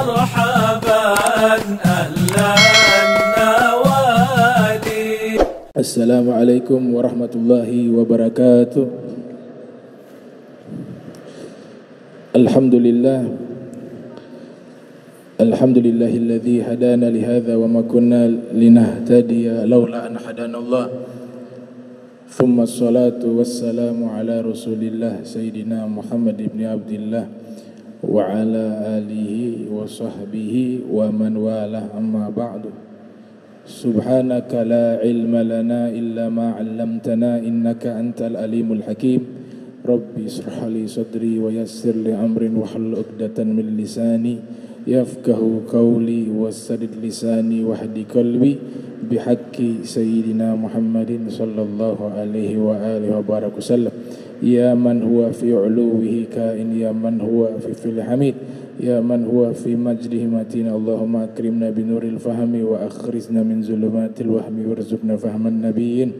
مرحبا أهلا النوادي. السلام عليكم ورحمة الله وبركاته. الحمد لله الذي هدانا لهذا وما كنا لنهتدي لولا أن هدانا الله. ثم الصلاة والسلام على رسول الله سيدنا محمد بن عبد الله وعلى آله وصحبه ومن والاه. أما بعد، سبحانك لا علم لنا إلا ما علمتنا إنك أنت العليم الحكيم. ربي اشرح لي صدري ويسر لي أمري واحلل عقدة من لساني يفقه قولي وسدد لساني واهد قلبي بحق سيدنا محمد صلى الله عليه وآله وبارك وسلم. يا من هو في علوه كائن، يا من هو في الحميد، يا من هو في مجده متين. اللهم أكرمنا بنور الفهم وأخرجنا من ظلمات الوهم وارزقنا فهم النبيين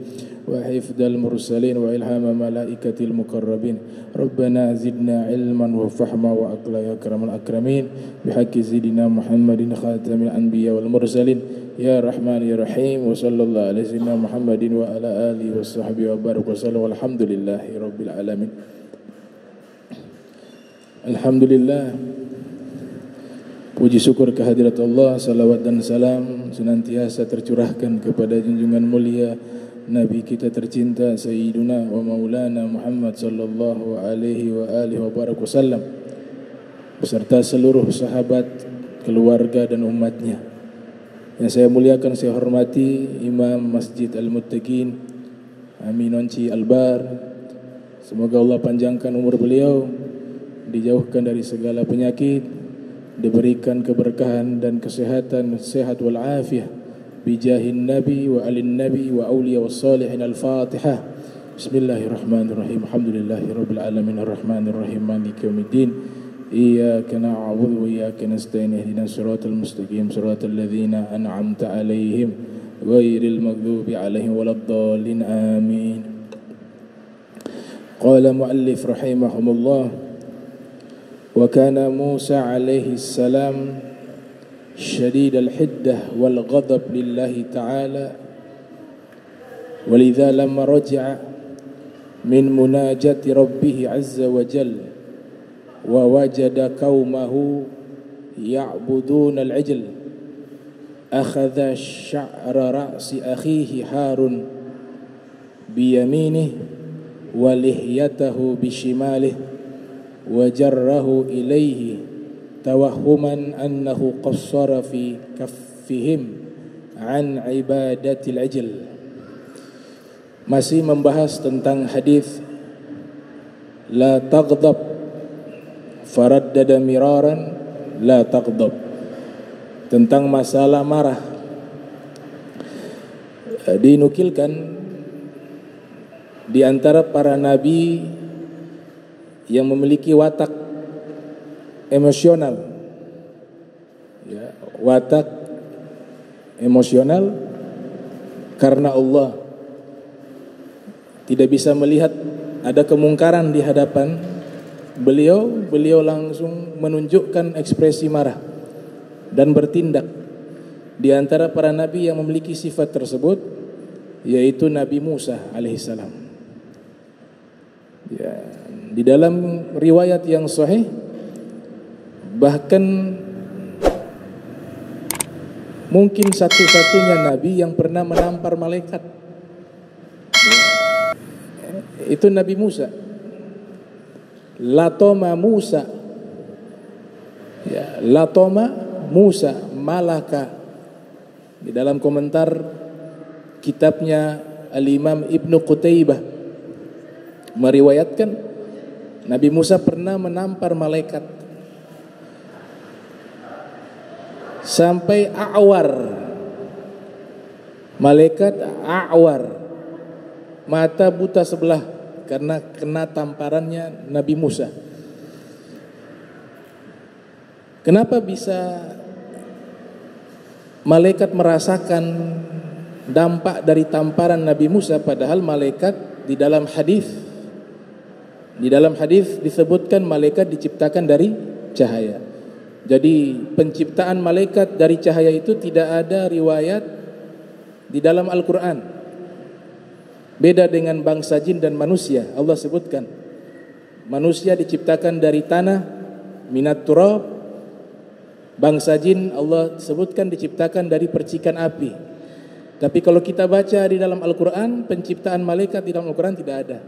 وحفظ المرسلين وإلهام ملائكة المقربين. ربنا زدنا علما وفهما وعقلا يا أكرم الأكرمين بحق سيدنا محمد خاتم الأنبياء والمرسلين يا رحمن يا رحيم. وصلى الله على سيدنا محمد وعلى آله وصحبه وبارك وسلم والحمد لله رب العالمين. Alhamdulillah, puji syukur kehadirat Allah, salawat dan salam senantiasa tercurahkan kepada junjungan mulia Nabi kita tercinta Sayyiduna wa Maulana Muhammad sallallahu alaihi wa alihi wa barak wasallam beserta seluruh sahabat, keluarga dan umatnya. Yang saya muliakan, saya hormati Imam Masjid Al-Muttaqin Aminonci Albar. Semoga Allah panjangkan umur beliau, dijauhkan dari segala penyakit, diberikan keberkahan dan kesehatan, sehat wal afiyah bijahin nabi wa alin nabi wa awliya was salihin. Al-Fatihah. Bismillahirrahmanirrahim. Alhamdulillahi rabbil alamin arrahmanir rahim maliki yaumiddin. Iyyaka na'budu wa iyyaka nasta'in ihdinas siratal mustaqim siratal ladzina an'amta 'alaihim ghairil maghdubi 'alaihim waladdallin. Amin. Qala muallif rahimahumullah: wa kana Musa alaihi salam شديد الحدة والغضب لله تعالى، ولذا لما رجع من مناجاة ربه عز وجل ووجد قومه يعبدون العجل أخذ شعر رأس أخيه هارون بيمينه ولحيته بشماله وجره إليه توهما أنه قصر في كفهم عن عبادة العجل. Masih membahas tentang hadis la taghdab, faraddada miraran la taghdab, tentang masalah marah. Dinukilkan di antara para nabi yang memiliki watak emosional, ya, watak emosional karena Allah tidak bisa melihat ada kemungkaran di hadapan beliau langsung menunjukkan ekspresi marah dan bertindak. Di antara para nabi yang memiliki sifat tersebut yaitu Nabi Musa alaihissalam. Ya, di dalam riwayat yang sahih, bahkan mungkin satu-satunya nabi yang pernah menampar malaikat, itu Nabi Musa. Latoma Musa, ya, latoma Musa malaka. Di dalam komentar kitabnya Al-Imam Ibnu Qutaibah meriwayatkan Nabi Musa pernah menampar malaikat sampai a'war. Malaikat a'war, mata buta sebelah karena kena tamparannya Nabi Musa. Kenapa bisa malaikat merasakan dampak dari tamparan Nabi Musa, padahal malaikat di dalam hadis disebutkan malaikat diciptakan dari cahaya. Jadi penciptaan malaikat dari cahaya itu tidak ada riwayat di dalam Al-Quran. Beda dengan bangsa jin dan manusia. Allah sebutkan manusia diciptakan dari tanah, minat turab. Bangsa jin Allah sebutkan diciptakan dari percikan api. Tapi kalau kita baca di dalam Al-Quran, penciptaan malaikat di dalam Al-Quran tidak ada.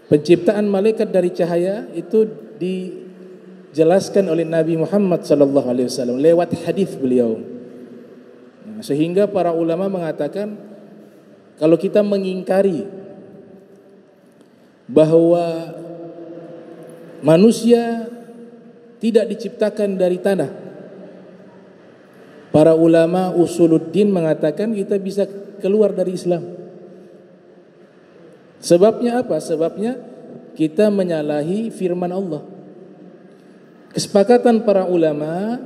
Penciptaan malaikat dari cahaya itu dijelaskan oleh Nabi Muhammad SAW lewat hadis beliau. Sehingga para ulama mengatakan kalau kita mengingkari bahwa manusia tidak diciptakan dari tanah, para ulama usuluddin mengatakan kita bisa keluar dari Islam. Sebabnya apa? Sebabnya kita menyalahi firman Allah. Kesepakatan para ulama,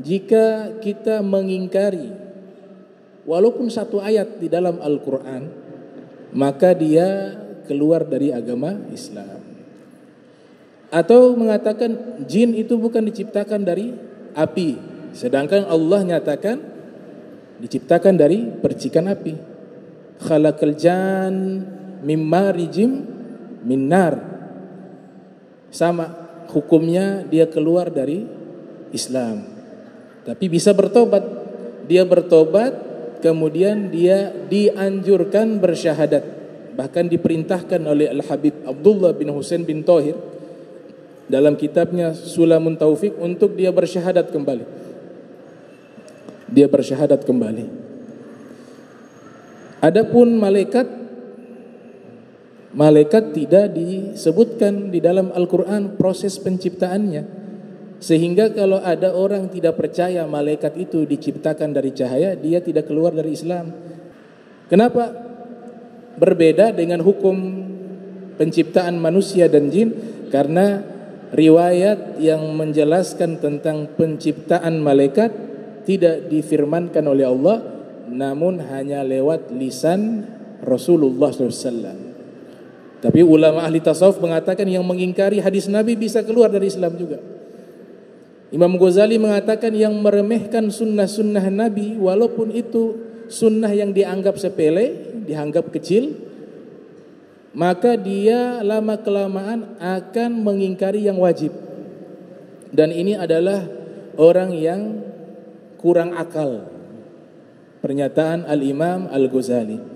jika kita mengingkari walaupun satu ayat di dalam Al-Quran, maka dia keluar dari agama Islam. Atau mengatakan jin itu bukan diciptakan dari api, sedangkan Allah nyatakan diciptakan dari percikan api. Khalaqal jan mimma rijim minnar. Sama hukumnya, dia keluar dari Islam. Tapi bisa bertobat. Dia bertobat, kemudian dia dianjurkan bersyahadat. Bahkan diperintahkan oleh Al-Habib Abdullah bin Husain bin Thahir dalam kitabnya Sulamun Taufik untuk dia bersyahadat kembali. Dia bersyahadat kembali. Adapun malaikat tidak disebutkan di dalam Al-Quran proses penciptaannya, sehingga kalau ada orang tidak percaya malaikat itu diciptakan dari cahaya, dia tidak keluar dari Islam. Kenapa? Berbeda dengan hukum penciptaan manusia dan jin, karena riwayat yang menjelaskan tentang penciptaan malaikat tidak difirmankan oleh Allah, namun hanya lewat lisan Rasulullah SAW. Tapi ulama ahli tasawuf mengatakan yang mengingkari hadis Nabi bisa keluar dari Islam juga. Imam Ghazali mengatakan yang meremehkan sunnah-sunnah Nabi, walaupun itu sunnah yang dianggap sepele, dianggap kecil, maka dia lama-kelamaan akan mengingkari yang wajib. Dan ini adalah orang yang kurang akal. Pernyataan Al-Imam Al-Ghazali.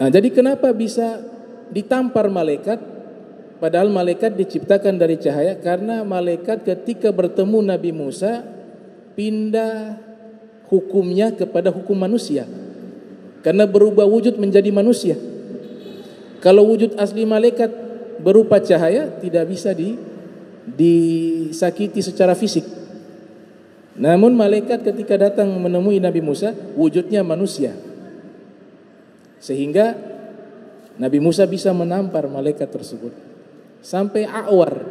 Nah, jadi kenapa bisa ditampar malaikat padahal malaikat diciptakan dari cahaya? Karena malaikat ketika bertemu Nabi Musa pindah hukumnya kepada hukum manusia, karena berubah wujud menjadi manusia. Kalau wujud asli malaikat berupa cahaya, tidak bisa disakiti secara fisik. Namun malaikat ketika datang menemui Nabi Musa, wujudnya manusia, sehingga Nabi Musa bisa menampar malaikat tersebut sampai awar,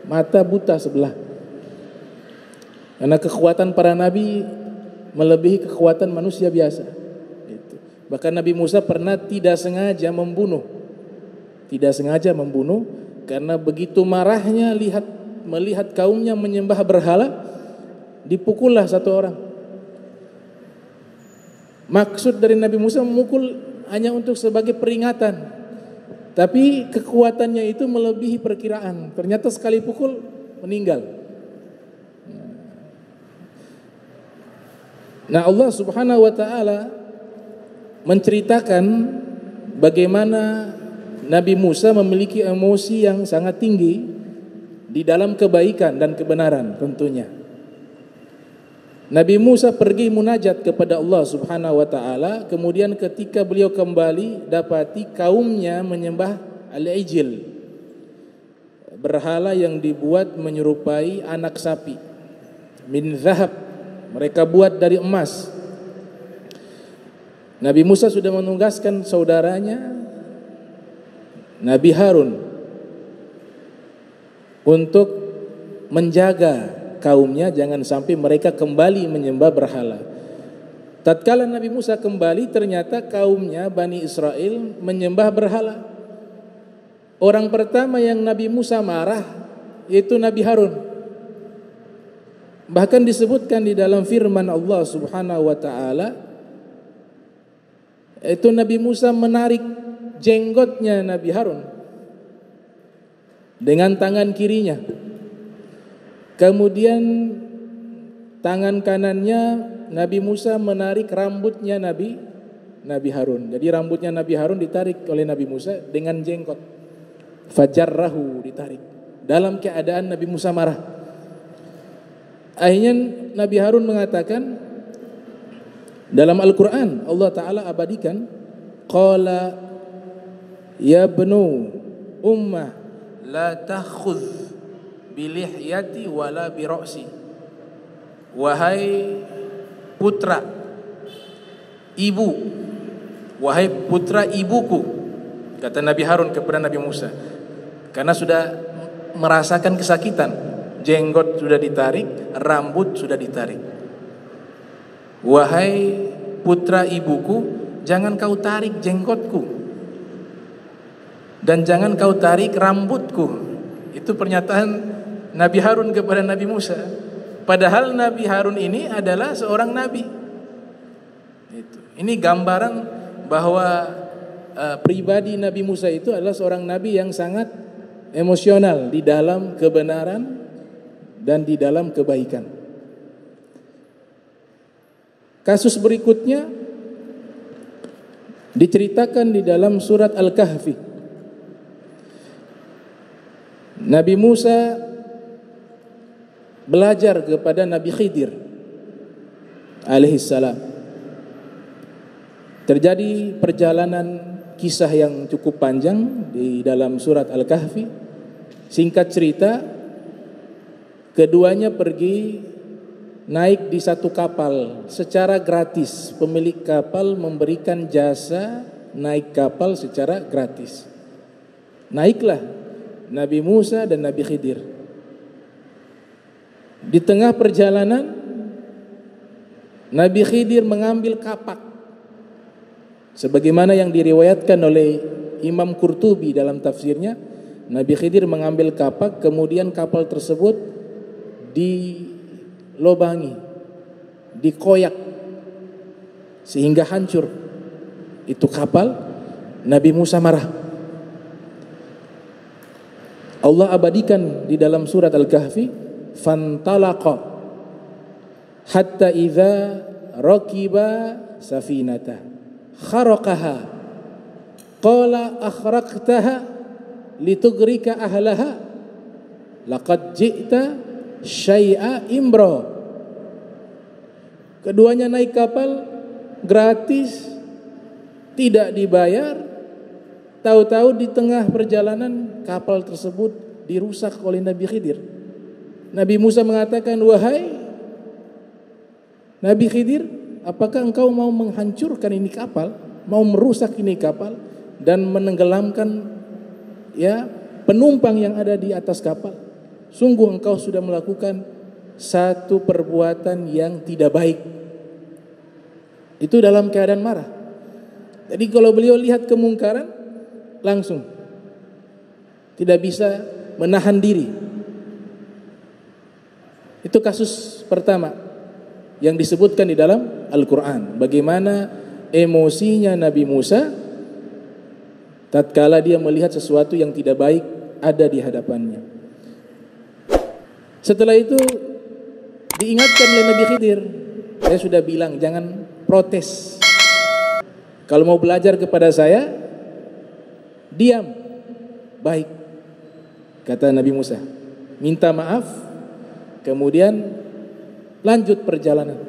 mata buta sebelah. Karena kekuatan para nabi melebihi kekuatan manusia biasa. Bahkan Nabi Musa pernah tidak sengaja membunuh karena begitu marahnya melihat kaumnya menyembah berhala, dipukullah satu orang. Maksud dari Nabi Musa memukul hanya untuk sebagai peringatan, tapi kekuatannya itu melebihi perkiraan. Ternyata sekali pukul meninggal. Nah, Allah Subhanahu wa taala menceritakan bagaimana Nabi Musa memiliki emosi yang sangat tinggi di dalam kebaikan dan kebenaran tentunya. Nabi Musa pergi munajat kepada Allah Subhanahu wa taala, kemudian ketika beliau kembali dapati kaumnya menyembah al-ijil, berhala yang dibuat menyerupai anak sapi, min zahab, mereka buat dari emas. Nabi Musa sudah menugaskan saudaranya Nabi Harun untuk menjaga kaumnya jangan sampai mereka kembali menyembah berhala. Tatkala Nabi Musa kembali, ternyata kaumnya Bani Israel menyembah berhala. orang pertama yang Nabi Musa marah yaitu Nabi Harun. Bahkan disebutkan di dalam firman Allah Subhanahu wa taala, itu Nabi Musa menarik jenggotnya Nabi Harun dengan tangan kirinya. Kemudian tangan kanannya Nabi Musa menarik rambutnya Nabi Harun. Jadi rambutnya Nabi Harun ditarik oleh Nabi Musa dengan jenggot. Fajarrahu, ditarik. Dalam keadaan Nabi Musa marah. Akhirnya Nabi Harun mengatakan, dalam Al-Quran Allah Ta'ala abadikan, qala ya bnu ummah la takhudh bilihyati wala bira'si. Wahai putra ibu, wahai putra ibuku, kata Nabi Harun kepada Nabi Musa, karena sudah merasakan kesakitan, jenggot sudah ditarik, rambut sudah ditarik. Wahai putra ibuku, jangan kau tarik jenggotku dan jangan kau tarik rambutku. Itu pernyataan Nabi Harun kepada Nabi Musa. Padahal Nabi Harun ini adalah seorang nabi. Ini gambaran bahwa pribadi Nabi Musa itu adalah seorang nabi yang sangat emosional di dalam kebenaran dan di dalam kebaikan. Kasus berikutnya diceritakan di dalam surat Al-Kahfi. Nabi Musa belajar kepada Nabi Khidir alaihissalam. Terjadi perjalanan kisah yang cukup panjang di dalam surat Al-Kahfi. Singkat cerita, keduanya pergi naik di satu kapal secara gratis. Pemilik kapal memberikan jasa naik kapal secara gratis. Naiklah Nabi Musa dan Nabi Khidir. Di tengah perjalanan Nabi Khidir mengambil kapak, sebagaimana yang diriwayatkan oleh Imam Qurtubi dalam tafsirnya. Nabi Khidir mengambil kapak, kemudian kapal tersebut dilobangi, dikoyak sehingga hancur itu kapal. Nabi Musa marah. Allah abadikan di dalam surat Al-Kahfi, fantalaqa hatta idza rakiba safinata kharaqaha qala akhraqtaha litughrika ahlaha laqad ji'ta syai'a imra. Keduanya naik kapal gratis, tidak dibayar. Tahu-tahu di tengah perjalanan kapal tersebut dirusak oleh Nabi Khidir. Nabi Musa mengatakan, wahai Nabi Khidir, apakah engkau mau menghancurkan ini kapal, mau merusak ini kapal dan menenggelamkan penumpang yang ada di atas kapal? Sungguh engkau sudah melakukan satu perbuatan yang tidak baik. Itu dalam keadaan marah. Jadi kalau beliau lihat kemungkaran, langsung tidak bisa menahan diri. Itu kasus pertama yang disebutkan di dalam Al-Quran. Bagaimana emosinya Nabi Musa tatkala dia melihat sesuatu yang tidak baik ada di hadapannya. Setelah itu diingatkan oleh Nabi Khidir. Saya sudah bilang jangan protes. Kalau mau belajar kepada saya, diam. Baik, kata Nabi Musa. Minta maaf, kemudian lanjut perjalanan.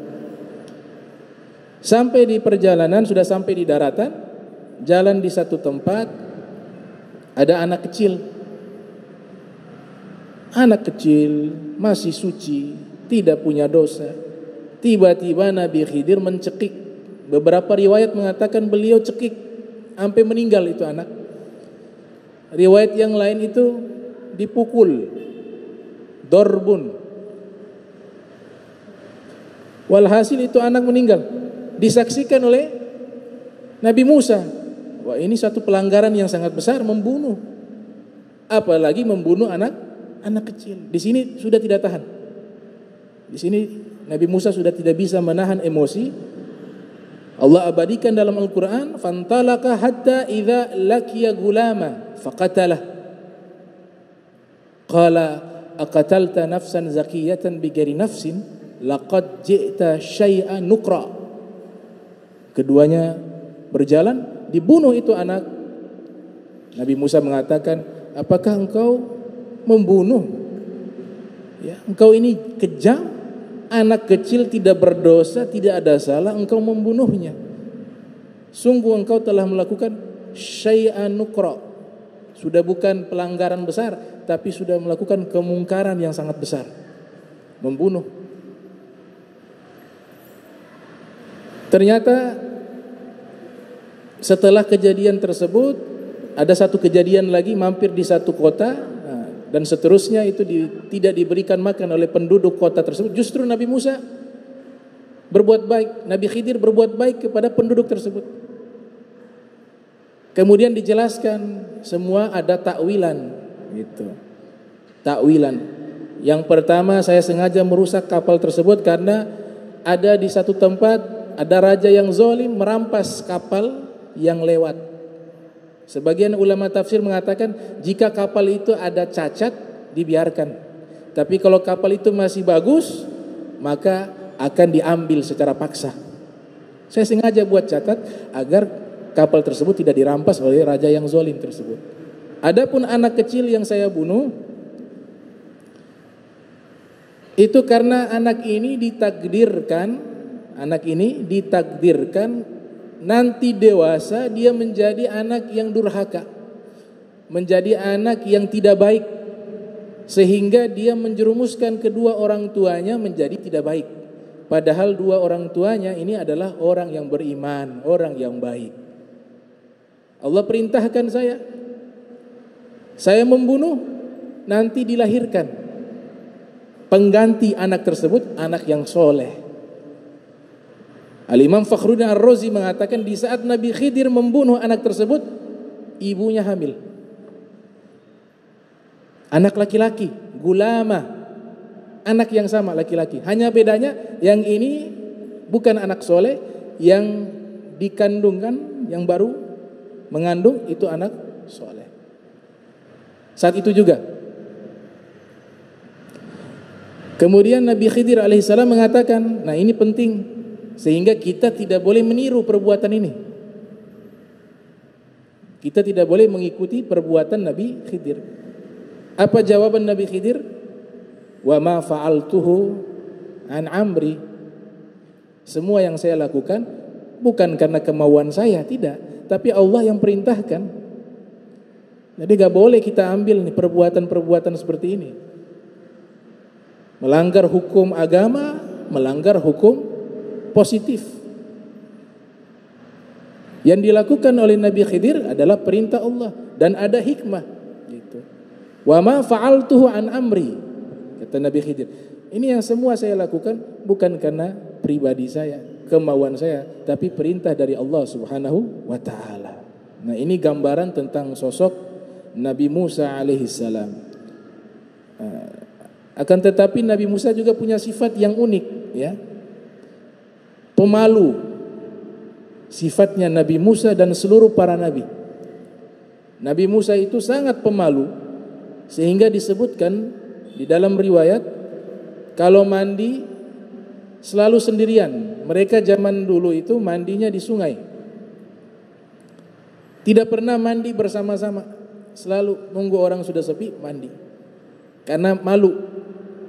Sampai di perjalanan, sudah sampai di daratan, jalan di satu tempat, ada anak kecil. Anak kecil, masih suci, tidak punya dosa. Tiba-tiba Nabi Khidir mencekik. Beberapa riwayat mengatakan beliau cekik sampai meninggal itu anak. Riwayat yang lain itu dipukul, dorbun. Walhasil itu anak meninggal, disaksikan oleh Nabi Musa. Wah, ini satu pelanggaran yang sangat besar, membunuh apalagi membunuh anak kecil. Di sini sudah tidak tahan. Di sini Nabi Musa sudah tidak bisa menahan emosi. Allah abadikan dalam Al-Quran, fantalaka hatta idza laqiya gulama faqatalah qala aqatalta nafsan zakiyatan bighairi nafsin laqad ji'ta syai'an nukra. Keduanya berjalan, dibunuh itu anak. Nabi Musa mengatakan, apakah engkau membunuh? Ya, engkau ini kejam. Anak kecil tidak berdosa, tidak ada salah, engkau membunuhnya. Sungguh engkau telah melakukan syai'an nukra. Sudah bukan pelanggaran besar, tapi sudah melakukan kemungkaran yang sangat besar. Membunuh. Ternyata setelah kejadian tersebut, ada satu kejadian lagi mampir di satu kota. Dan seterusnya itu tidak diberikan makan oleh penduduk kota tersebut. Justru Nabi Musa berbuat baik, Nabi Khidir berbuat baik kepada penduduk tersebut. Kemudian dijelaskan semua ada takwilan, gitu. Takwilan. Yang pertama, saya sengaja merusak kapal tersebut karena ada di satu tempat ada raja yang zalim merampas kapal yang lewat. Sebagian ulama tafsir mengatakan jika kapal itu ada cacat dibiarkan. Tapi kalau kapal itu masih bagus, maka akan diambil secara paksa. Saya sengaja buat catat agar kapal tersebut tidak dirampas oleh raja yang zalim tersebut. Adapun anak kecil yang saya bunuh, itu karena anak ini ditakdirkan nanti dewasa dia menjadi anak yang durhaka, menjadi anak yang tidak baik, sehingga dia menjerumuskan kedua orang tuanya menjadi tidak baik. Padahal dua orang tuanya ini adalah orang yang beriman, orang yang baik. Allah perintahkan saya membunuh, nanti dilahirkan pengganti anak tersebut, anak yang soleh. Al-Imam Fakhruddin Ar-Razi mengatakan di saat Nabi Khidir membunuh anak tersebut, ibunya hamil. Anak laki-laki, gulama, anak yang sama laki-laki. Hanya bedanya yang ini bukan anak soleh, yang dikandungkan, yang baru mengandung itu anak soleh. Saat itu juga. Kemudian Nabi Khidir alaihissalam mengatakan, nah ini penting, sehingga kita tidak boleh meniru perbuatan ini. Kita tidak boleh mengikuti perbuatan Nabi Khidir. Apa jawaban Nabi Khidir? Wa ma fa'altuhu an amri. Semua yang saya lakukan bukan karena kemauan saya, tidak, tapi Allah yang perintahkan. Jadi gak boleh kita ambil nih perbuatan-perbuatan seperti ini. Melanggar hukum agama, melanggar hukum positif. Yang dilakukan oleh Nabi Khidir adalah perintah Allah dan ada hikmah, gitu. Wa ma fa'altuhu an amri, kata Nabi Khidir. Ini yang semua saya lakukan bukan karena pribadi saya, kemauan saya, tapi perintah dari Allah Subhanahu wa taala. Nah, ini gambaran tentang sosok Nabi Musa alaihissalam. Akan tetapi Nabi Musa juga punya sifat yang unik, ya. Pemalu. Sifatnya Nabi Musa dan seluruh para nabi. Nabi Musa itu sangat pemalu, sehingga disebutkan di dalam riwayat kalau mandi selalu sendirian. Mereka zaman dulu itu mandinya di sungai. Tidak pernah mandi bersama-sama. Selalu nunggu orang sudah sepi mandi. Karena malu,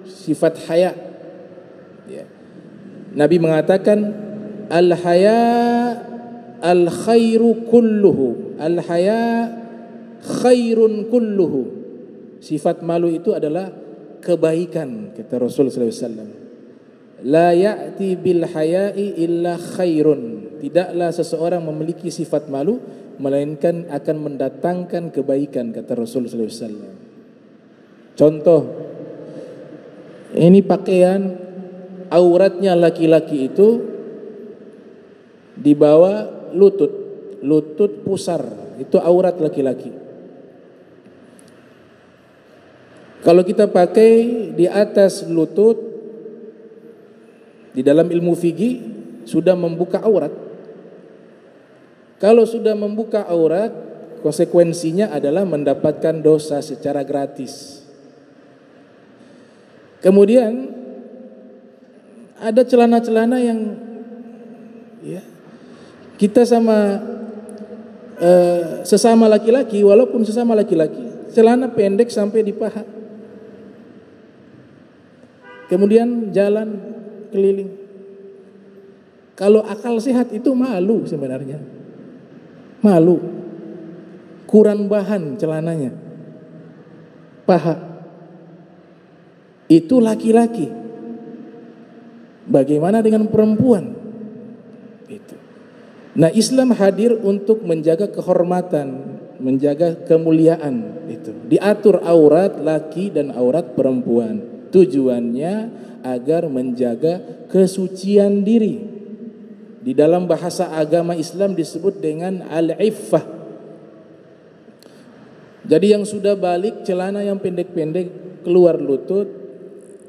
sifat haya. Ya. Nabi mengatakan al-haya al-khairu kulluhu. Al-haya khairun kulluhu. Sifat malu itu adalah kebaikan, kata Rasul sallallahu alaihi wasallam. La ya'ti bil haya'i illa khairun. Tidaklah seseorang memiliki sifat malu melainkan akan mendatangkan kebaikan, kata Rasul sallallahu alaihi wasallam. Contoh, ini pakaian auratnya laki-laki itu di bawah lutut pusar, itu aurat laki-laki. Kalau kita pakai di atas lutut, di dalam ilmu fikih sudah membuka aurat. Kalau sudah membuka aurat, konsekuensinya adalah mendapatkan dosa secara gratis. Kemudian ada celana-celana yang ya, kita sama sesama laki-laki, walaupun sesama laki-laki, celana pendek sampai di paha. Kemudian jalan keliling. Kalau akal sehat itu malu sebenarnya. Malu. Kurang bahan celananya. Paha. Itu laki-laki. Bagaimana dengan perempuan? Itu. Nah, Islam hadir untuk menjaga kehormatan, menjaga kemuliaan itu. Diatur aurat laki dan aurat perempuan. Tujuannya agar menjaga kesucian diri. Di dalam bahasa agama Islam disebut dengan al-iffah. Jadi yang sudah balik celana yang pendek-pendek keluar lutut,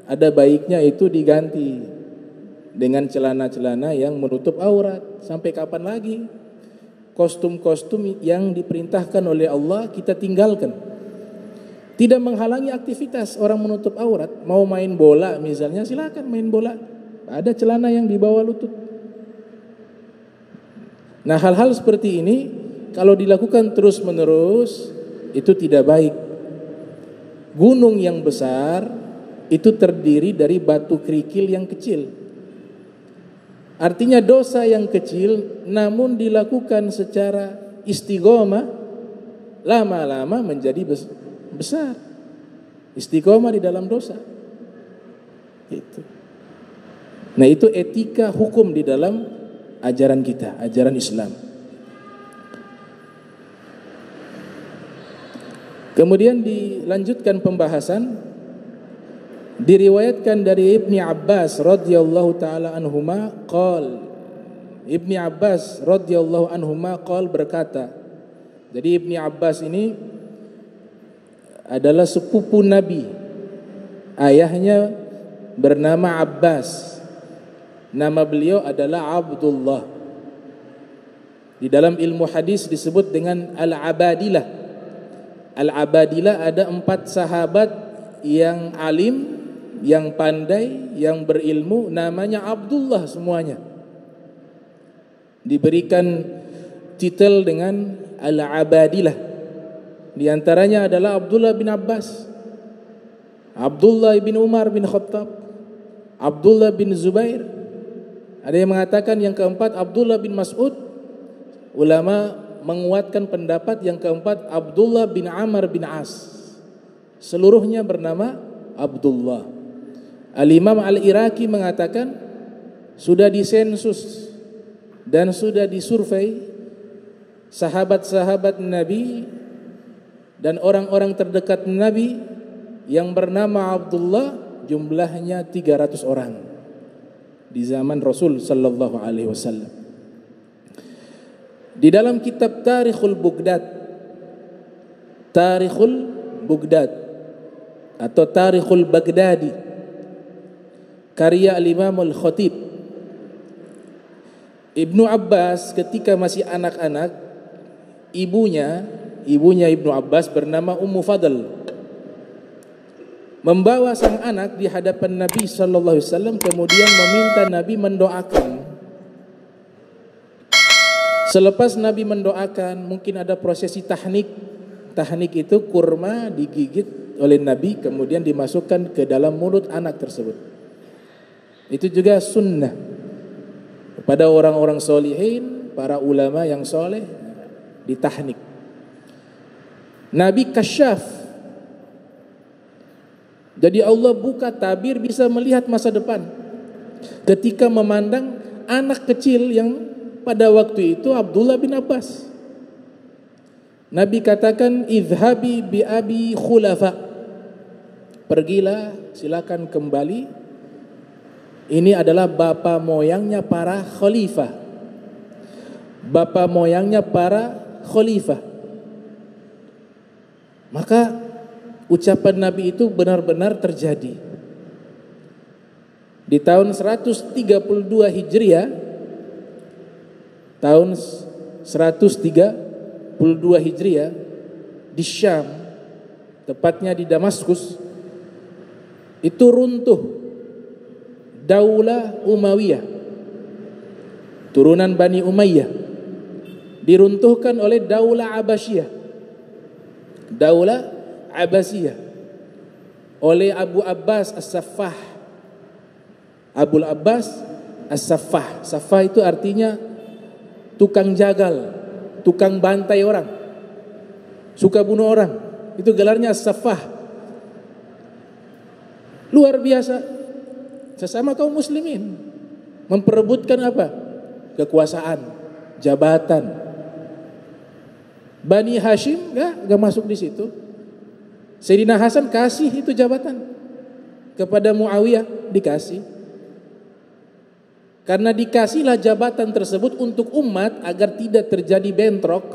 ada baiknya itu diganti dengan celana-celana yang menutup aurat. Sampai kapan lagi? Kostum-kostum yang diperintahkan oleh Allah kita tinggalkan. Tidak menghalangi aktivitas orang menutup aurat. Mau main bola misalnya, silakan main bola. Ada celana yang di bawah lutut. Nah, hal-hal seperti ini kalau dilakukan terus-menerus itu tidak baik. Gunung yang besar itu terdiri dari batu kerikil yang kecil. Artinya dosa yang kecil namun dilakukan secara istiqomah, lama-lama menjadi besar. Istiqomah di dalam dosa. Itu. Nah, itu etika hukum di dalam ajaran kita, ajaran Islam. Kemudian dilanjutkan pembahasan, diriwayatkan dari Ibni Abbas radhiyallahu taala anhuma qol. Ibni Abbas radhiyallahu anhuma qol berkata. Jadi Ibni Abbas ini adalah sepupu Nabi. Ayahnya bernama Abbas. Nama beliau adalah Abdullah. Di dalam ilmu hadis disebut dengan Al-Abadilah. Al-Abadilah ada 4 sahabat yang alim, yang pandai, yang berilmu, namanya Abdullah semuanya. Diberikan titel dengan Al-Abadilah. Di antaranya adalah Abdullah bin Abbas, Abdullah bin Umar bin Khattab, Abdullah bin Zubair. Ada yang mengatakan yang keempat Abdullah bin Mas'ud. Ulama menguatkan pendapat yang keempat Abdullah bin Amr bin As. Seluruhnya bernama Abdullah. Al-Imam Al-Iraqi mengatakan sudah disensus dan sudah disurvei sahabat-sahabat Nabi dan orang-orang terdekat Nabi yang bernama Abdullah jumlahnya 300 orang di zaman Rasul sallallahu alaihi wasallam. Di dalam kitab Tarikhul Baghdad atau Tarikhul Baghdadi karya Al-Imam Al-Khatib, Ibnu Abbas ketika masih anak-anak, ibunya Ibnu Abbas bernama Ummu Fadl membawa sang anak di hadapan Nabi sallallahu alaihi wasallam, kemudian meminta Nabi mendoakan. Selepas Nabi mendoakan, mungkin ada prosesi tahnik. Tahnik itu kurma digigit oleh Nabi kemudian dimasukkan ke dalam mulut anak tersebut. Itu juga sunnah kepada orang-orang solihin, para ulama yang soleh, ditahnik. Nabi kasyaf. Jadi Allah buka tabir bisa melihat masa depan. Ketika memandang anak kecil yang pada waktu itu Abdullah bin Abbas. Nabi katakan idhabi bi abi khulafa. Pergilah, silakan kembali. Ini adalah bapa moyangnya para khalifah. Bapa moyangnya para khalifah. Maka ucapan Nabi itu benar-benar terjadi. Di tahun 132 Hijriah, tahun 132 Hijriah di Syam, tepatnya di Damaskus, itu runtuh Daulah Umayyah, turunan Bani Umayyah, diruntuhkan oleh Daulah Abbasiyah. Daulah Abbasiyah oleh Abu Abbas As-Saffah. Abu Abbas As-Saffah. Saffah itu artinya tukang jagal, tukang bantai orang, suka bunuh orang. Itu gelarnya As-Saffah. Luar biasa. Sesama kaum muslimin memperebutkan apa? Kekuasaan, jabatan. Bani Hashim gak masuk di situ. Sayyidina Hasan kasih itu jabatan kepada Muawiyah, dikasih. Karena dikasihlah jabatan tersebut untuk umat agar tidak terjadi bentrok,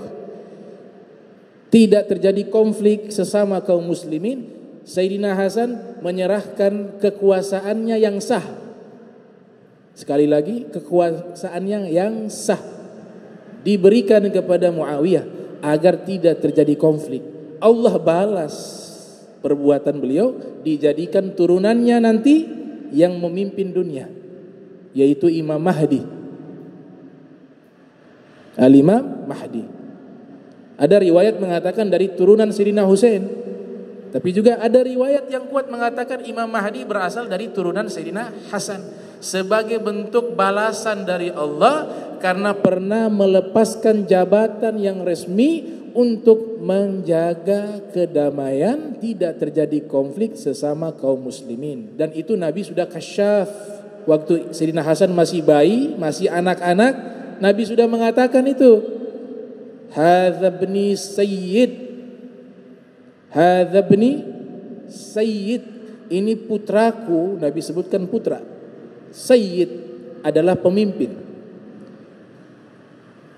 tidak terjadi konflik sesama kaum muslimin. Sayyidina Hasan menyerahkan kekuasaannya yang sah. Sekali lagi, kekuasaannya yang sah diberikan kepada Muawiyah agar tidak terjadi konflik. Allah balas perbuatan beliau, dijadikan turunannya nanti yang memimpin dunia, yaitu Imam Mahdi, Al-Imam Mahdi. Ada riwayat mengatakan dari turunan Sayyidina Husain, tapi juga ada riwayat yang kuat mengatakan Imam Mahdi berasal dari turunan Sayyidina Hasan, sebagai bentuk balasan dari Allah karena pernah melepaskan jabatan yang resmi untuk menjaga kedamaian, tidak terjadi konflik sesama kaum muslimin. Dan itu Nabi sudah kasyaf waktu Sayyidina Hasan masih bayi, masih anak-anak. Nabi sudah mengatakan itu, hadza ibni sayyid, hadza ibni sayyid, ini putraku. Nabi sebutkan putra. Sayyid adalah pemimpin.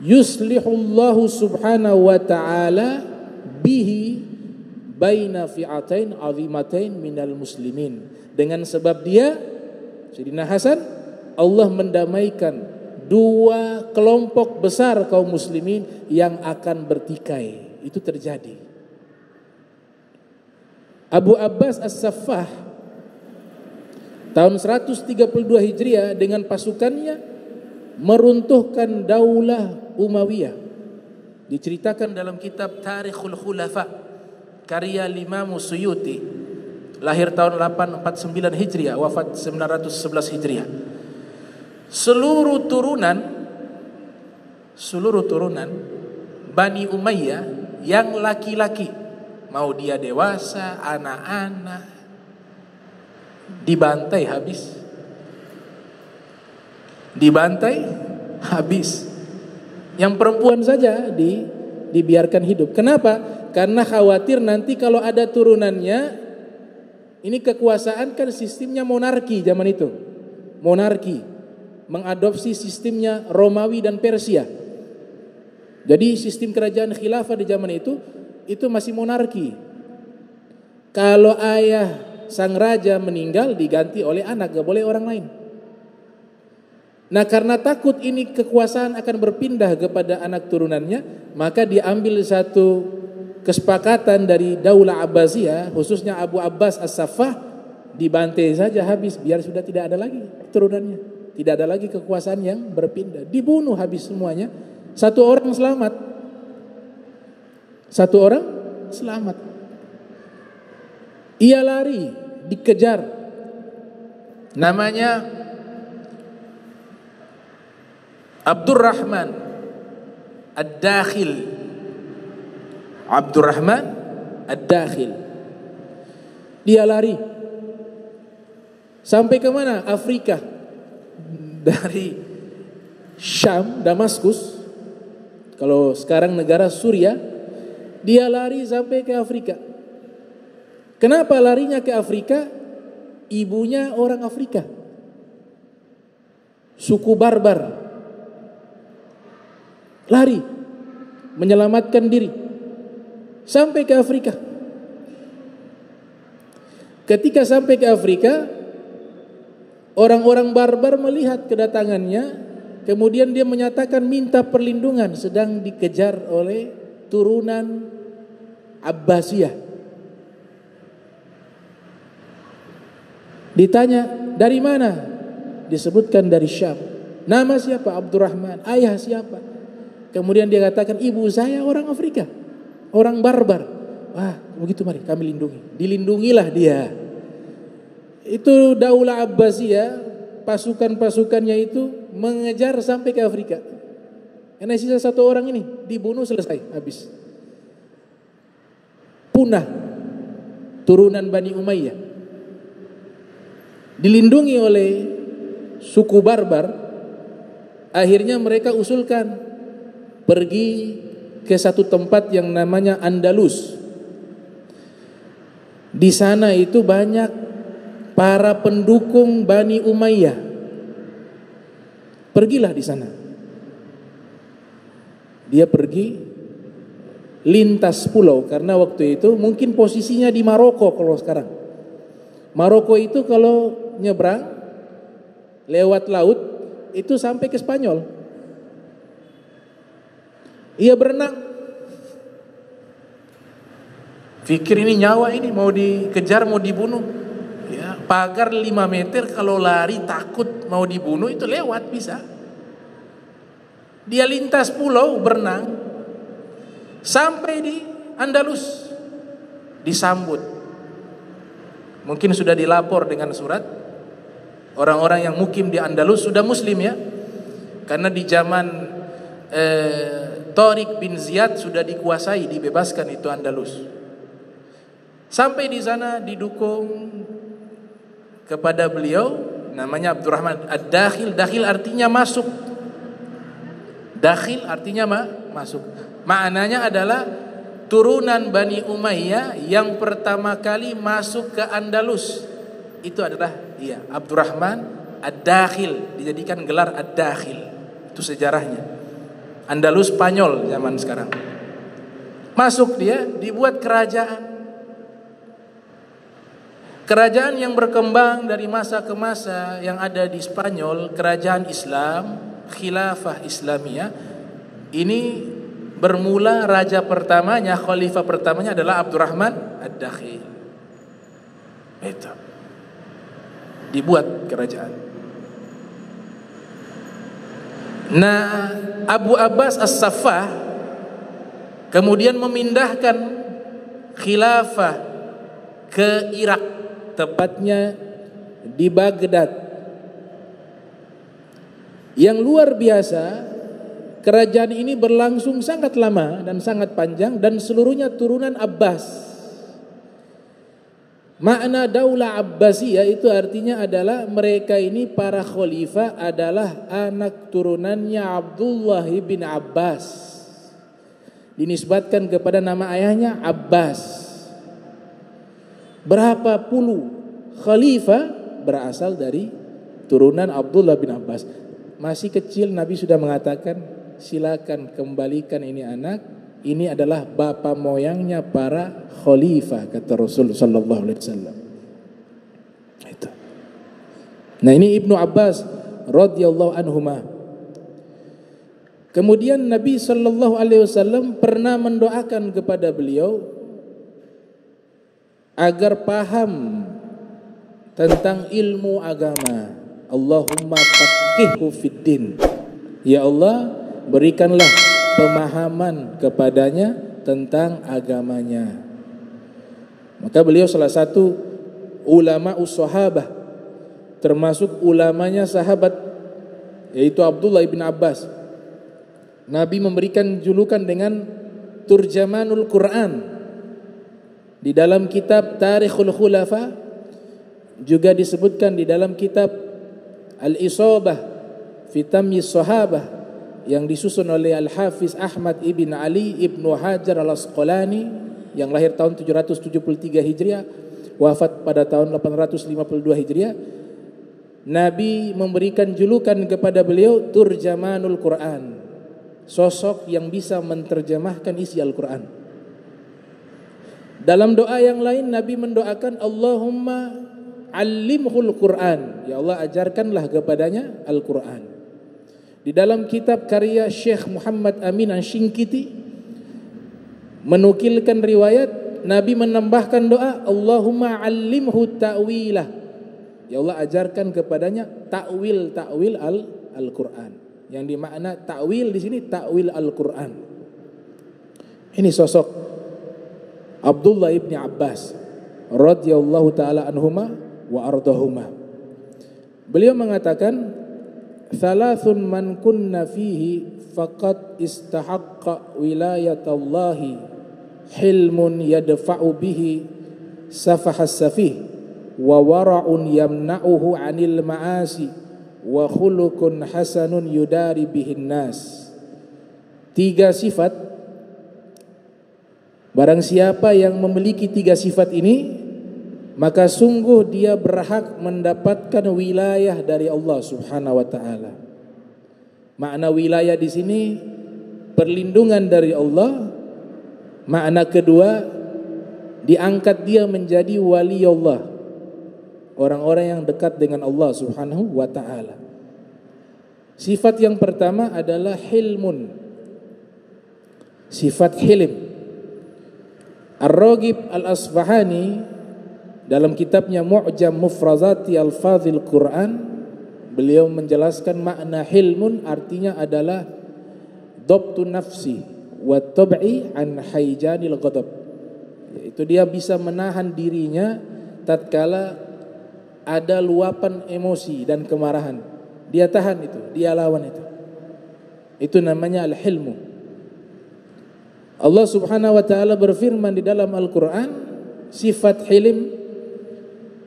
Yuslihullahu subhanahu wa ta'ala bihi baina fi'atain azimatain minal muslimin. Dengan sebab dia, Sayyidina Hasan, Allah mendamaikan dua kelompok besar kaum muslimin yang akan bertikai. Itu terjadi. Abu Abbas As-Saffah tahun 132 Hijriah dengan pasukannya meruntuhkan Daulah Umayyah. Diceritakan dalam kitab Tarikhul Khulafa karya Imam Suyuti, lahir tahun 849 Hijriah, wafat 911 Hijriah. Seluruh turunan Bani Umayyah yang laki-laki, mau dia dewasa, anak-anak, dibantai habis. Yang perempuan saja dibiarkan hidup. Kenapa? Karena khawatir nanti kalau ada turunannya, ini kekuasaan kan sistemnya monarki zaman itu. Monarki mengadopsi sistemnya Romawi dan Persia. Jadi sistem kerajaan khilafah di zaman itu masih monarki. Kalau ayah sang raja meninggal diganti oleh anak, gak boleh orang lain. Nah, karena takut ini kekuasaan akan berpindah kepada anak turunannya, maka diambil satu kesepakatan dari Daulah Abbasiyah, khususnya Abu Abbas As-Saffah, dibantai saja habis, biar sudah tidak ada lagi turunannya, tidak ada lagi kekuasaan yang berpindah, dibunuh habis semuanya. Satu orang selamat. Ia lari, dikejar, namanya Abdurrahman Ad-Dakhil. Abdurrahman Ad-Dakhil. Dia lari sampai ke mana? Afrika. Dari Syam, Damaskus, kalau sekarang negara Suriah, dia lari sampai ke Afrika. Kenapa larinya ke Afrika? Ibunya orang Afrika, suku barbar. Lari, menyelamatkan diri sampai ke Afrika. Ketika sampai ke Afrika, orang-orang barbar melihat kedatangannya, kemudian dia menyatakan minta perlindungan, sedang dikejar oleh turunan Abbasiyah. Ditanya, dari mana? Disebutkan dari Syam. Nama siapa? Abdurrahman. Ayah siapa? Kemudian dia katakan, ibu saya orang Afrika, orang barbar. Wah, begitu, mari kami lindungi. Dilindungilah dia. Itu Daulah Abbasiyah, pasukan-pasukannya itu mengejar sampai ke Afrika. Karena sisa satu orang ini dibunuh, selesai, habis. Punah turunan Bani Umayyah. Dilindungi oleh suku barbar, akhirnya mereka usulkan pergi ke satu tempat yang namanya Andalus. Di sana itu banyak para pendukung Bani Umayyah. Pergilah di sana. Dia pergi lintas pulau, karena waktu itu mungkin posisinya di Maroko kalau sekarang. Maroko itu kalau nyebrang lewat laut itu sampai ke Spanyol. Ia berenang. Pikir ini nyawa ini mau dikejar, mau dibunuh. Ya, pagar 5 meter, kalau lari takut mau dibunuh itu lewat bisa. Dia lintas pulau berenang sampai di Andalus, disambut. Mungkin sudah dilapor dengan surat. Orang-orang yang mukim di Andalus sudah muslim ya, karena di zaman Tariq bin Ziyad sudah dikuasai, dibebaskan itu Andalus. Sampai di sana didukung kepada beliau, namanya Abdurrahman Ad-Dakhil. Dakhil artinya masuk. Dakhil artinya masuk. Maknanya adalah turunan Bani Umayyah yang pertama kali masuk ke Andalus. Itu adalah dia, Abdurrahman Ad-Dakhil, dijadikan gelar Ad-Dakhil. Itu sejarahnya. Andalus Spanyol zaman sekarang. Masuk dia, dibuat kerajaan. Kerajaan yang berkembang dari masa ke masa yang ada di Spanyol, kerajaan Islam, khilafah Islamiyah. Ini bermula raja pertamanya, khalifah pertamanya adalah Abdurrahman Ad-Dakhil. Itu. Dibuat kerajaan. Nah, Abu Abbas As-Saffah kemudian memindahkan khilafah ke Irak, tepatnya di Baghdad. Yang luar biasa, kerajaan ini berlangsung sangat lama dan sangat panjang, dan seluruhnya turunan Abbas. Makna Daulah Abbasiyah itu artinya adalah mereka ini para khalifah adalah anak turunannya Abdullah bin Abbas. Dinisbatkan kepada nama ayahnya Abbas. Berapa puluh khalifah berasal dari turunan Abdullah bin Abbas. Masih kecil Nabi sudah mengatakan, silakan kembalikan ini anak, ini adalah bapa moyangnya para khalifah, kata Rasul sallallahu alaihi wasallam. Itu. Nah, ini Ibnu Abbas radhiyallahu anhuma. Kemudian Nabi sallallahu alaihi wasallam pernah mendoakan kepada beliau agar paham tentang ilmu agama. Allahumma faqihhu fiddin. Ya Allah, berikanlah pemahaman kepadanya tentang agamanya. Maka beliau salah satu ulama us-sahabah, termasuk ulamanya sahabat, yaitu Abdullah bin Abbas. Nabi memberikan julukan dengan Turjamanul Quran. Di dalam kitab Tarikhul Khulafa juga disebutkan, di dalam kitab Al-Isabah fi Tamyiz Sahabah yang disusun oleh Al-Hafiz Ahmad ibn Ali ibn Hajar Al-Asqalani yang lahir tahun 773 Hijriah, wafat pada tahun 852 Hijriah. Nabi memberikan julukan kepada beliau Turjamanul Quran, sosok yang bisa menerjemahkan isi Al-Quran. Dalam doa yang lain Nabi mendoakan Allahumma allimhul Quran, ya Allah ajarkanlah kepadanya Al-Quran. Di dalam kitab karya Syekh Muhammad Amin Asy-Syinkiti menukilkan riwayat Nabi menambahkan doa Allahumma allimhu ta'wilah, ya Allah ajarkan kepadanya ta'wil Al-Quran. Yang dimakna ta'wil di sini ta'wil Al-Quran. Ini sosok Abdullah ibni Abbas radhiyallahu taala anhuma wa ardahuma. Beliau mengatakan, "Thalathun man kunna fihi faqad istahaqqa wilayatallahi, hilmun yadfa'u bihi safahas safih, wa wara'un yamna'uhu 'anil ma'asi, wa khuluqun hasanun yudari bihin nas." 3 sifat. Barang siapa yang memiliki 3 sifat ini, maka sungguh dia berhak mendapatkan wilayah dari Allah Subhanahu wa taala. Makna wilayah di sini perlindungan dari Allah. Makna kedua, diangkat dia menjadi wali Allah, orang-orang yang dekat dengan Allah Subhanahu wa taala. Sifat yang pertama adalah hilmun, sifat hilim. Ar-Raghib Al-Asfahani dalam kitabnya Mu'jam Mufrazati Al-Fadhil Quran, beliau menjelaskan makna hilmun artinya adalah dhabtu nafsi wa tab'i an hayjanil ghadab, yaitu dia bisa menahan dirinya tatkala ada luapan emosi dan kemarahan. Dia tahan itu, dia lawan itu. Itu namanya al-hilmu. Allah Subhanahu wa taala berfirman di dalam Al-Qur'an sifat hilim,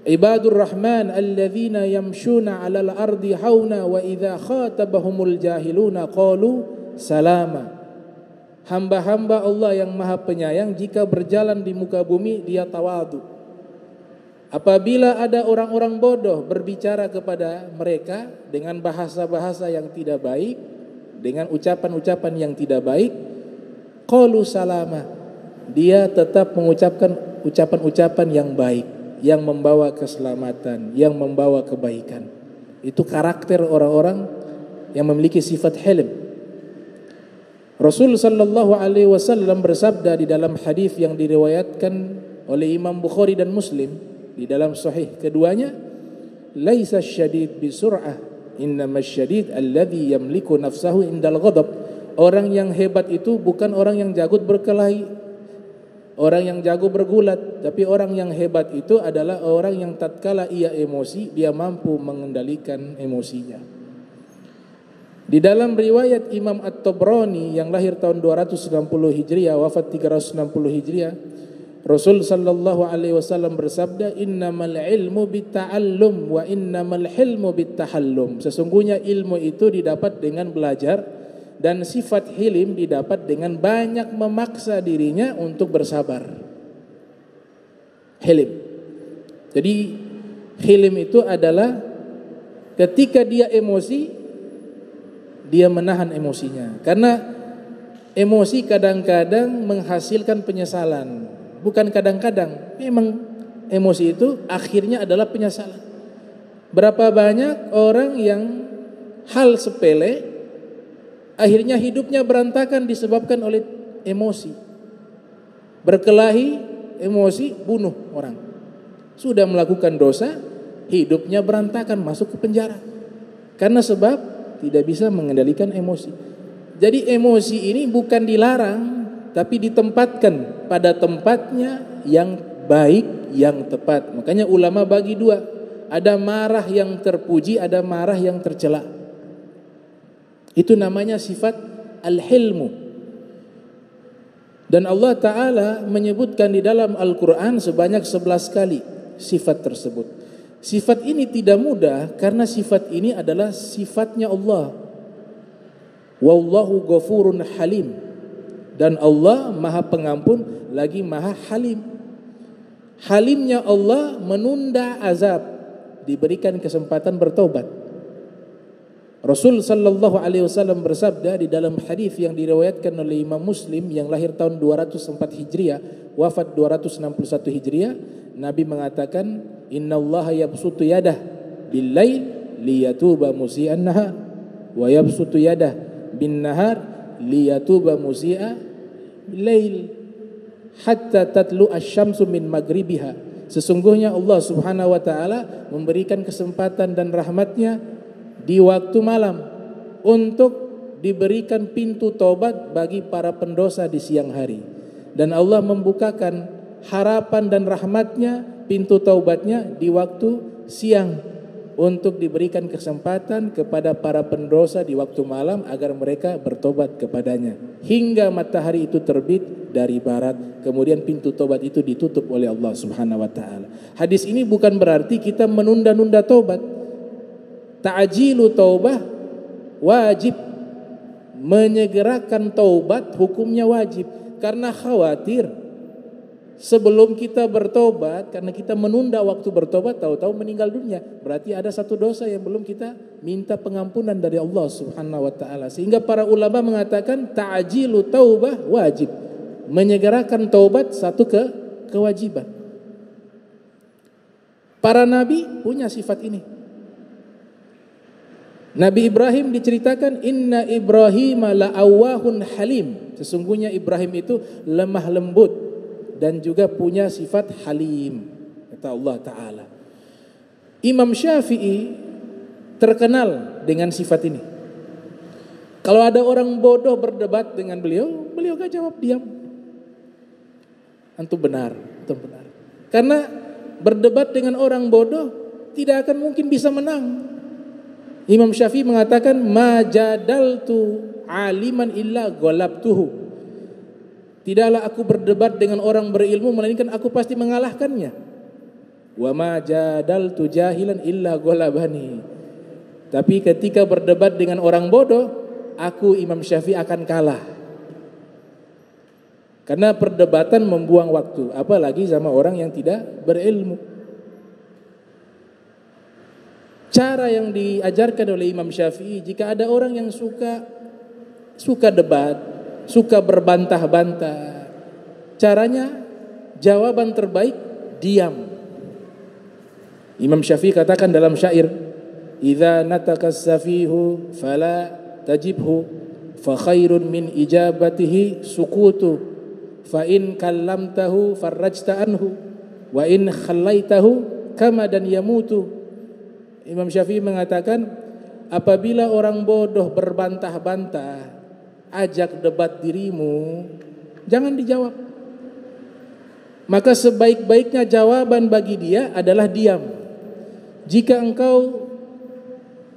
ibadur rahman alladzina yamshuna 'alal ardi hauna wa idza khatabahumul jahiluna qalu salama. Hamba-hamba Allah yang Maha Penyayang jika berjalan di muka bumi dia tawadu. Apabila ada orang-orang bodoh berbicara kepada mereka dengan bahasa-bahasa yang tidak baik, dengan ucapan-ucapan yang tidak baik, qalu salama, dia tetap mengucapkan ucapan-ucapan yang baik, yang membawa keselamatan, yang membawa kebaikan. Itu karakter orang-orang yang memiliki sifat hilm. Rasul sallallahu alaihi wasallam bersabda di dalam hadis yang diriwayatkan oleh Imam Bukhari dan Muslim di dalam sahih keduanya, laisa syadid bisur'ah, innamas syadid alladhi yamliku nafsahu indal ghadab. Orang yang hebat itu bukan orang yang jago berkelahi, orang yang jago bergulat, tapi orang yang hebat itu adalah orang yang tatkala ia emosi, dia mampu mengendalikan emosinya. Di dalam riwayat Imam At-Tabrani yang lahir tahun 290 Hijriah, wafat 360 Hijriah, Rasul sallallahu alaihi wasallam bersabda, "Innamal ilmu bitta'allum wa innamal hilmu bittahallum." Sesungguhnya ilmu itu didapat dengan belajar, dan sifat hilim didapat dengan banyak memaksa dirinya untuk bersabar. Hilim. Jadi hilim itu adalah ketika dia emosi, dia menahan emosinya. Karena emosi kadang-kadang menghasilkan penyesalan. Bukan kadang-kadang, memang emosi itu akhirnya adalah penyesalan. Berapa banyak orang yang hal sepele akhirnya hidupnya berantakan disebabkan oleh emosi. Berkelahi, emosi, bunuh orang. Sudah melakukan dosa, hidupnya berantakan, masuk ke penjara. Karena sebab tidak bisa mengendalikan emosi. Jadi emosi ini bukan dilarang, tapi ditempatkan pada tempatnya yang baik, yang tepat. Makanya ulama bagi 2. Ada marah yang terpuji, ada marah yang tercela. Itu namanya sifat al-hilmu. Dan Allah Ta'ala menyebutkan di dalam Al-Quran sebanyak 11 kali sifat tersebut. Sifat ini tidak mudah karena sifat ini adalah sifatnya Allah. Wallahu ghafurun halim. Dan Allah Maha Pengampun lagi Maha Halim. Halimnya Allah menunda azab, diberikan kesempatan bertobat. Rasul sallallahu alaihi wasallam bersabda di dalam hadis yang diriwayatkan oleh Imam Muslim yang lahir tahun 204 Hijriah, wafat 261 Hijriah, Nabi mengatakan, "Innallaha yabsutu yadah bil-lail liyatuba musii'an nahar wa yabsutu yadah bin-nahar liyatuba musii'a bil-lail hatta tatlu asy-syamsu min maghribiha." Sesungguhnya Allah Subhanahu wa taala memberikan kesempatan dan rahmatnya di waktu malam untuk diberikan pintu taubat bagi para pendosa di siang hari, dan Allah membukakan harapan dan rahmatnya, pintu taubatnya di waktu siang untuk diberikan kesempatan kepada para pendosa di waktu malam agar mereka bertobat kepadanya hingga matahari itu terbit dari barat, kemudian pintu tobat itu ditutup oleh Allah Subhanahu wa taala. Hadis ini bukan berarti kita menunda-nunda tobat. Ta'jilu taubah wajib, menyegerakan taubat hukumnya wajib, karena khawatir sebelum kita bertobat, karena kita menunda waktu bertobat, tahu-tahu meninggal dunia, berarti ada satu dosa yang belum kita minta pengampunan dari Allah Subhanahu wa taala. Sehingga para ulama mengatakan ta'jilu taubah wajib, menyegerakan taubat satu kewajiban. Para nabi punya sifat ini. Nabi Ibrahim diceritakan, "Inna Ibrahim la'awwahun halim." Sesungguhnya Ibrahim itu lemah lembut dan juga punya sifat halim, kata Allah Ta'ala. Imam Syafi'i terkenal dengan sifat ini. Kalau ada orang bodoh berdebat dengan beliau, beliau gak jawab, diam. Antum benar, antum benar. Karena berdebat dengan orang bodoh tidak akan mungkin bisa menang. Imam Syafi'i mengatakan, "Ma jadaltu aliman illa ghalabtuhu." Tidaklah aku berdebat dengan orang berilmu melainkan aku pasti mengalahkannya. Wa ma jadaltu jahilan illa ghalabani. Tapi ketika berdebat dengan orang bodoh, aku Imam Syafi'i akan kalah. Karena perdebatan membuang waktu, apalagi sama orang yang tidak berilmu. Cara yang diajarkan oleh Imam Syafi'i, jika ada orang yang suka debat, suka berbantah-bantah, caranya jawaban terbaik diam. Imam Syafi'i katakan dalam syair, "Idza nataka as-safihu fala tajibhu, fa khairun min ijabatihi sukutu, fa in kallamtahu farajta anhu, wa in khallaitahu kama dan yamutu." Imam Syafi'i mengatakan, apabila orang bodoh berbantah-bantah, ajak debat dirimu, jangan dijawab. Maka sebaik-baiknya jawaban bagi dia adalah diam. Jika engkau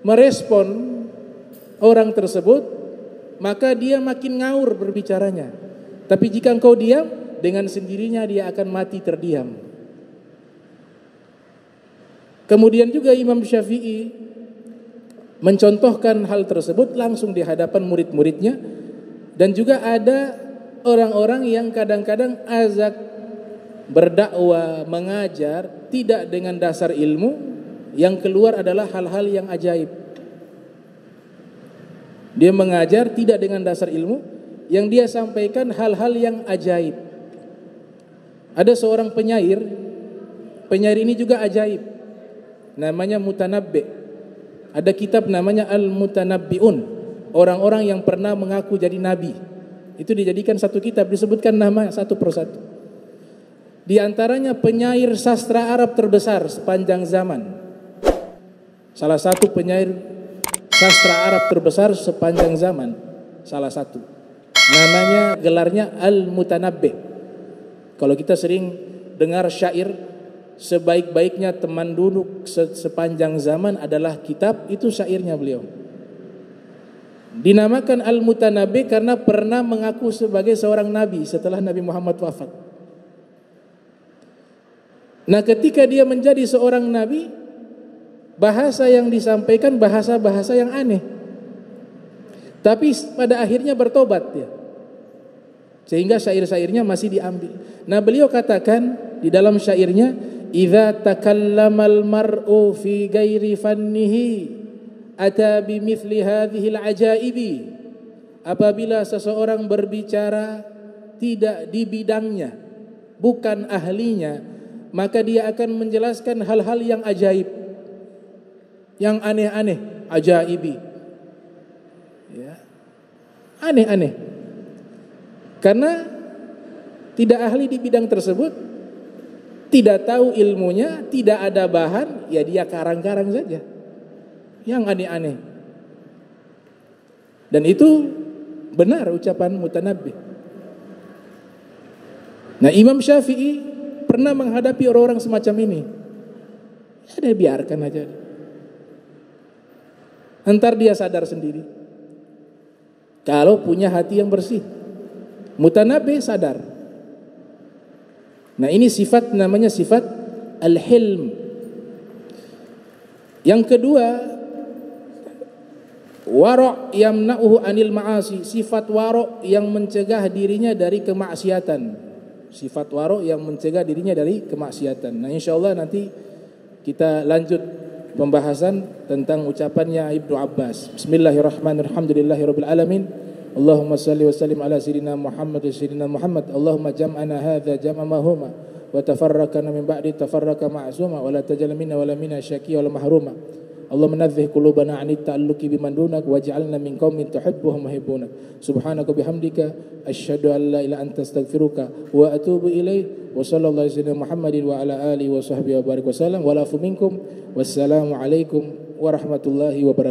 merespon orang tersebut, maka dia makin ngaur berbicaranya. Tapi jika engkau diam, dengan sendirinya dia akan mati terdiam. Kemudian juga Imam Syafi'i mencontohkan hal tersebut langsung di hadapan murid-muridnya. Dan juga ada orang-orang yang kadang-kadang azak berdakwah, mengajar tidak dengan dasar ilmu, yang keluar adalah hal-hal yang ajaib. Dia mengajar tidak dengan dasar ilmu, yang dia sampaikan hal-hal yang ajaib. Ada seorang penyair ini juga ajaib, namanya Mutanabbi. Ada kitab namanya Al-Mutanabbi'un, orang-orang yang pernah mengaku jadi nabi. Itu dijadikan satu kitab, disebutkan nama satu persatu. Di antaranya penyair sastra Arab terbesar sepanjang zaman. Salah satu penyair sastra Arab terbesar sepanjang zaman, salah satu. Namanya, gelarnya Al-Mutanabbi. Kalau kita sering dengar syair, sebaik-baiknya teman duduk sepanjang zaman adalah kitab, itu syairnya beliau. Dinamakan Al-Mutanabbi karena pernah mengaku sebagai seorang nabi setelah Nabi Muhammad wafat. Nah, ketika dia menjadi seorang nabi, bahasa yang disampaikan bahasa-bahasa yang aneh. Tapi pada akhirnya bertobat dia. Sehingga syair-syairnya masih diambil. Nah, beliau katakan di dalam syairnya, "Idza takallamal mar'u fi ghairi fannihi ata bimithli hadhil ajaibi, apabila seseorang berbicara tidak di bidangnya, bukan ahlinya, maka dia akan menjelaskan hal-hal yang ajaib, yang aneh-aneh, ajaibi, ya, aneh-aneh. Karena tidak ahli di bidang tersebut, tidak tahu ilmunya, tidak ada bahan, ya dia karang-karang saja yang aneh-aneh. Dan itu benar ucapan Mutanabbi. Nah, Imam Syafi'i pernah menghadapi orang-orang semacam ini. Ya dia biarkan aja. Entar dia sadar sendiri. Kalau punya hati yang bersih. Mutanabbi sadar. Nah, ini sifat, namanya sifat al-hilm. Yang kedua, wara' yamna'uhu anil ma'asi, sifat wara' yang mencegah dirinya dari kemaksiatan. Sifat wara' yang mencegah dirinya dari kemaksiatan. Nah, insyaallah nanti kita lanjut pembahasan tentang ucapannya Ibnu Abbas. Bismillahirrahmanirrahim. Alhamdulillahirabbil alamin. Allahumma salli wa sallim ala sayyidina Muhammad wa sayyidina Muhammad. Allahumma jam'ana hadza jam'a mahuma wa tafarraqana min ba'di tafarraqa ma'suma wa la tajal minna wa la minna syaqiyya wa la mahruma. Allahumma nadhih qulubana 'anit ta'alluqi biman dunak waj'alna min qaumin tuhibbuhum wa yuhibbuna. Subhanaka bihamdika asyhadu an la ilaha anta astaghfiruka wa atubu ilaik. Wa sallallahu alaihi wasallam Muhammadin wa ala alihi wa sahbihi wa barik wasallam wa la minkum. Wassalamu alaikum warahmatullahi wabarakatuh.